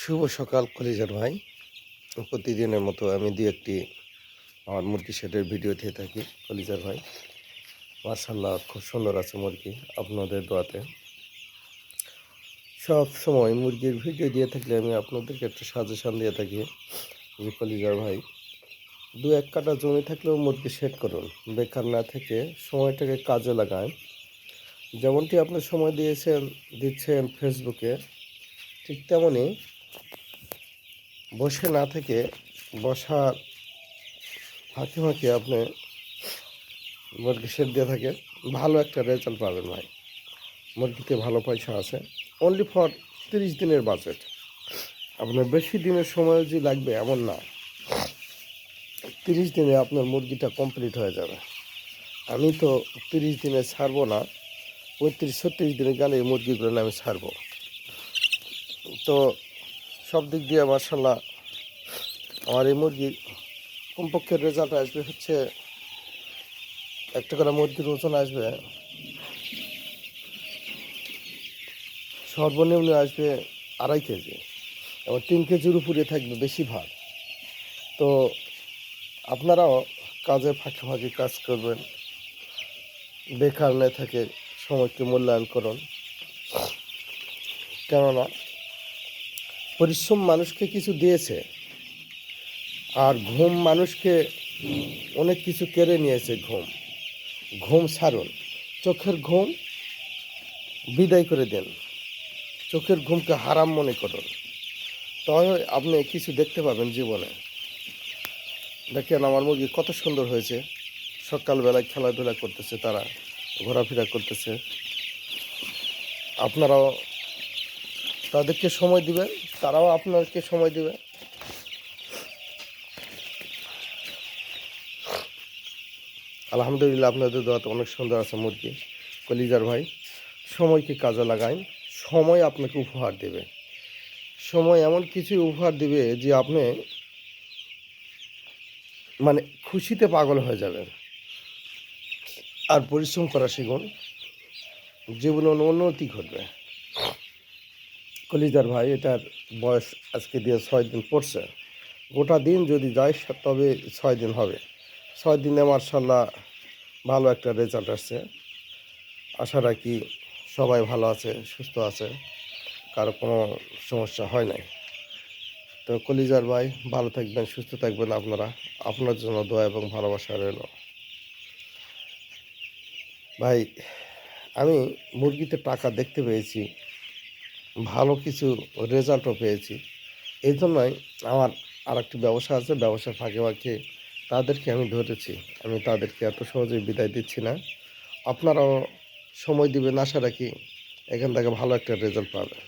শুভ সকাল কলিজার ভাই। প্রতিদিনের মতো আমি দু একটি আমার মুরগি শেডের ভিডিও দিয়ে থাকি কলিজার ভাই। মার্শাল্লাহ খুব সুন্দর আছে মুরগি আপনাদের দোয়াতে। সব সময় মুরগির ভিডিও দিয়ে থাকলে আমি আপনাদেরকে একটা সাজেশান দিয়ে থাকি যে কলিজার ভাই, দু এক কাঠা জমি থাকলেও মুরগি শেড করুন, বেকার না থেকে সময়টাকে কাজে লাগান। যেমনটি আপনি সময় দিচ্ছেন ফেসবুকে, ঠিক তেমনই বসে না থেকে বসার ফাঁকে ফাঁকে আপনি মুরগি শেড দিয়ে থাকে, ভালো একটা রেজাল্ট পাবেন ভাই। মুরগিতে ভালো পয়সা আছে। অনলি ফর 30 দিনের বাজেট, আপনার বেশি দিনের সময় যে লাগবে এমন না। 30 দিনে আপনার মুরগিটা কমপ্লিট হয়ে যাবে। আমি তো 30 দিনে ছাড়বো না, 35-36 দিনে গেলে এই মুরগিগুলো আমি ছাড়বো। তো সব দিক দিয়ে মার্শাল্লাহ আমার এই মুরগি কমপক্ষে রেজাল্ট আসবে হচ্ছে, একটা করে মুরগির ওজন আসবে সর্বনিম্ন আসবে 2.5 কেজি, এবং 3 কেজির উপরে থাকবে বেশি ভার। তো আপনারাও কাজে ফাঁকে ফাঁকে কাজ করবেন, বেকার না থাকে সময়কে মূল্যায়ন করুন। কেননা পরিশ্রম মানুষকে কিছু দিয়েছে, আর ঘুম মানুষকে অনেক কিছু কেড়ে নিয়েছে। ঘুম ছাড়ুন, চোখের ঘুম বিদায় করে দেন, চোখের ঘুমকে হারাম মনে করুন, তবে আপনি কিছু দেখতে পাবেন জীবনে। দেখেন আমার মুরগি কত সুন্দর হয়েছে, সকালবেলায় খেলাধুলা করতেছে, তারা ঘোরাফেরা করতেছে। আপনারাও তাদেরকে সময় দিবেন, তারাও আপনাকে সময় দিবে। আলহামদুলিল্লাহ আপনাদের দোয়াতে অনেক সুন্দর আছে মুরগি কলিজার ভাই। সময়কে কাজে লাগান, সময় আপনাকে উপহার দেবে। সময় এমন কিছু উপহার দিবে যে আপনি মানে খুশিতে পাগল হয়ে যাবেন। আর পরিশ্রম করা শিখুন, জীবনে উন্নতি ঘটবে কলিজার ভাই। এটার বয়স আজকে দিয়ে 6 দিন পড়ছে। গোটা দিন যদি যায় তবে 6 দিন হবে। 6 দিনে মার্শাল্লাহ ভালো একটা রেজাল্ট আসছে। আশা রাখি সবাই ভালো আছে, সুস্থ আছে, কারো কোনো সমস্যা হয় নাই। তো কলিজার ভাই ভালো থাকবেন, সুস্থ থাকবেন। আপনার জন্য দোয়া এবং ভালোবাসা রইল ভাই। আমি মুরগিতে টাকা দেখতে পেয়েছি, ভালো কিছু রেজাল্টও পেয়েছি। এই জন্যই আমার আর একটি ব্যবসা আছে, ব্যবসার ফাঁকে ফাঁকে তাদেরকে আমি ধরেছি। আমি তাদেরকে এত সহজে বিদায় দিচ্ছি না। আপনারাও সময় দিবেন, আশা রাখি এখান থেকে ভালো একটা রেজাল্ট পাবেন।